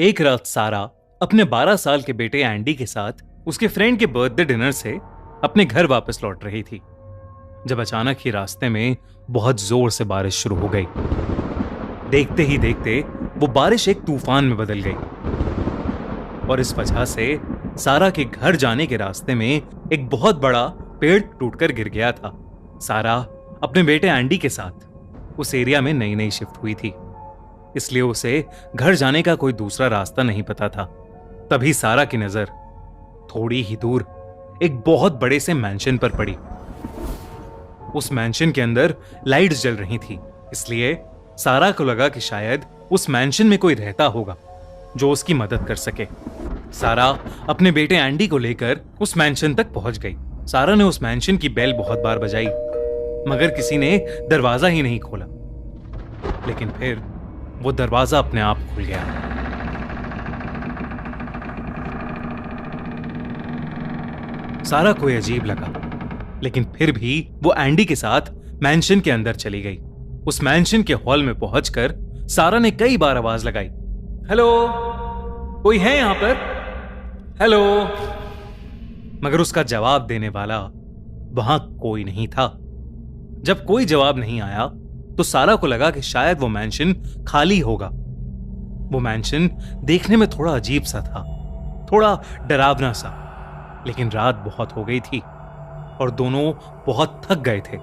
एक रात सारा अपने 12 साल के बेटे एंडी के साथ उसके फ्रेंड के बर्थडे डिनर से अपने घर वापस लौट रही थी, जब अचानक ही रास्ते में बहुत जोर से बारिश शुरू हो गई। देखते ही देखते वो बारिश एक तूफान में बदल गई और इस वजह से सारा के घर जाने के रास्ते में एक बहुत बड़ा पेड़ टूटकर गिर गया था। सारा अपने बेटे एंडी के साथ उस एरिया में नई नई शिफ्ट हुई थी, इसलिए उसे घर जाने का कोई दूसरा रास्ता नहीं पता था। तभी सारा की नजर थोड़ी ही दूर एक बहुत बड़े से मैंशन पर पड़ी। उस मैंशन के अंदर लाइट्स जल रही थी, इसलिए सारा को लगा कि शायद उस मैंशन में कोई रहता होगा जो उसकी मदद कर सके। सारा अपने बेटे एंडी को लेकर उस मैंशन तक पहुंच गई। सारा ने उस मैंशन की बेल बहुत बार बजाई, मगर किसी ने दरवाजा ही नहीं खोला। लेकिन फिर वो दरवाजा अपने आप खुल गया। सारा को अजीब लगा, लेकिन फिर भी वो एंडी के साथ मैंशन के अंदर चली गई। उस मैंशन के हॉल में पहुंचकर सारा ने कई बार आवाज लगाई, हेलो, कोई है यहां पर? हेलो। मगर उसका जवाब देने वाला वहां कोई नहीं था। जब कोई जवाब नहीं आया तो सारा को लगा कि शायद वो मैंशन खाली होगा। वो मैंशन देखने में थोड़ा अजीब सा था, थोड़ा डरावना सा, लेकिन रात बहुत हो गई थी और दोनों बहुत थक गए थे।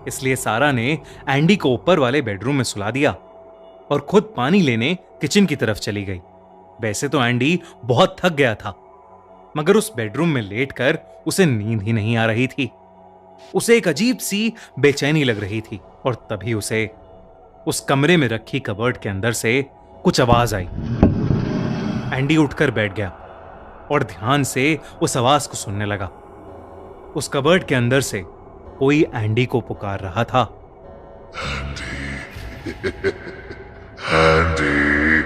इसलिए सारा ने एंडी को ऊपर वाले बेडरूम में सुला दिया और खुद पानी लेने किचन की तरफ चली गई। वैसे तो एंडी बहुत थक गया था, मगर उस बेडरूम में लेटकर उसे नींद ही नहीं आ रही थी। उसे एक अजीब सी बेचैनी लग रही थी और तभी उसे उस कमरे में रखी कबर्ड के अंदर से कुछ आवाज आई। एंडी उठकर बैठ गया और ध्यान से उस आवाज को सुनने लगा। उस कबर्ड के अंदर से कोई एंडी को पुकार रहा था। एंडी।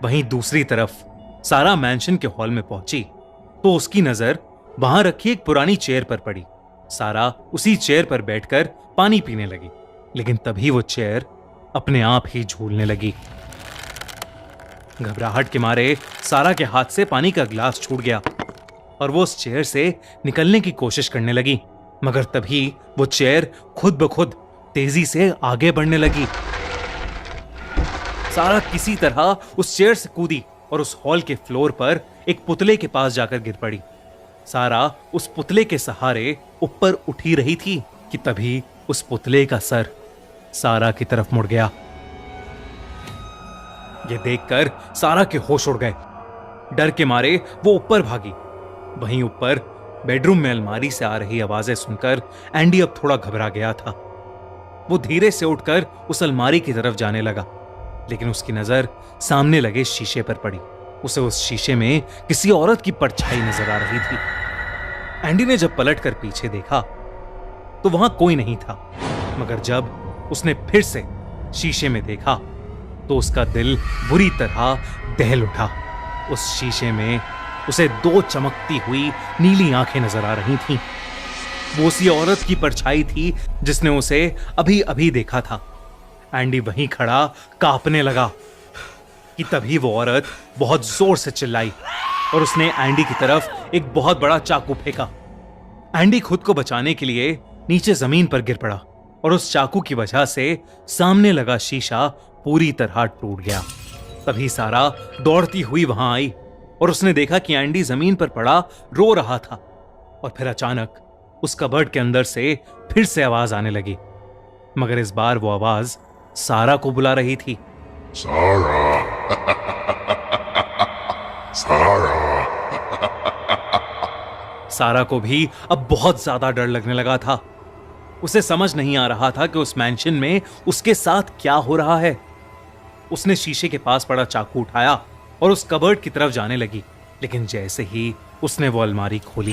वहीं दूसरी तरफ सारा मैंशन के हॉल में पहुंची तो उसकी नजर वहां रखी एक पुरानी चेयर पर पड़ी। सारा उसी चेयर पर बैठकर पानी पीने लगी, लेकिन तभी वो चेयर अपने आप ही झूलने लगी। घबराहट के मारे सारा के हाथ से पानी का गिलास छूट गया और वो उस चेयर से निकलने की कोशिश करने लगी, मगर तभी वो चेयर खुद ब खुद तेजी से आगे बढ़ने लगी। सारा किसी तरह उस चेयर से कूदी और उस हॉल के फ्लोर पर एक पुतले के पास जाकर गिर पड़ी। सारा उस पुतले के सहारे ऊपर उठी रही थी कि तभी उस पुतले का सर सारा की तरफ मुड़ गया। यह देखकर सारा के होश उड़ गए। डर के मारे वो ऊपर भागी। वहीं ऊपर बेडरूम में अलमारी से आ रही आवाजें सुनकर एंडी अब थोड़ा घबरा गया था। वो धीरे से उठकर उस अलमारी की तरफ जाने लगा, लेकिन उसकी नजर सामने लगे शीशे पर पड़ी। उसे उस शीशे में किसी औरत की परछाई नजर आ रही थी। एंडी ने जब पलटकर पीछे देखा तो वहां कोई नहीं था, मगर जब उसने फिर से शीशे में देखा तो उसका दिल बुरी तरह दहल उठा। उस शीशे में उसे दो चमकती हुई नीली आंखें नजर आ रही थीं। वो उसी औरत की परछाई थी जिसने उसे अभी अभी देखा था। एंडी वहीं खड़ा कांपने लगा कि तभी वो औरत बहुत जोर से चिल्लाई और उसने एंडी की तरफ एक बहुत बड़ा चाकू फेंका। एंडी खुद को बचाने के लिए नीचे जमीन पर गिर पड़ा और उस चाकू की वजह से सामने लगा शीशा पूरी तरह टूट गया। तभी सारा दौड़ती हुई वहां आई और उसने देखा कि एंडी जमीन पर पड़ा रो रहा था। और फिर अचानक उस कबर्ड के अंदर से फिर से आवाज आने लगी, मगर इस बार वो आवाज सारा को बुला रही थी। सारा। सारा। सारा को भी अब बहुत ज्यादा डर लगने लगा था। उसे समझ नहीं आ रहा था कि उस मैंशन में उसके साथ क्या हो रहा है। उसने शीशे के पास पड़ा चाकू उठाया और उस कबर्ड की तरफ जाने लगी, लेकिन जैसे ही उसने वो अलमारी खोली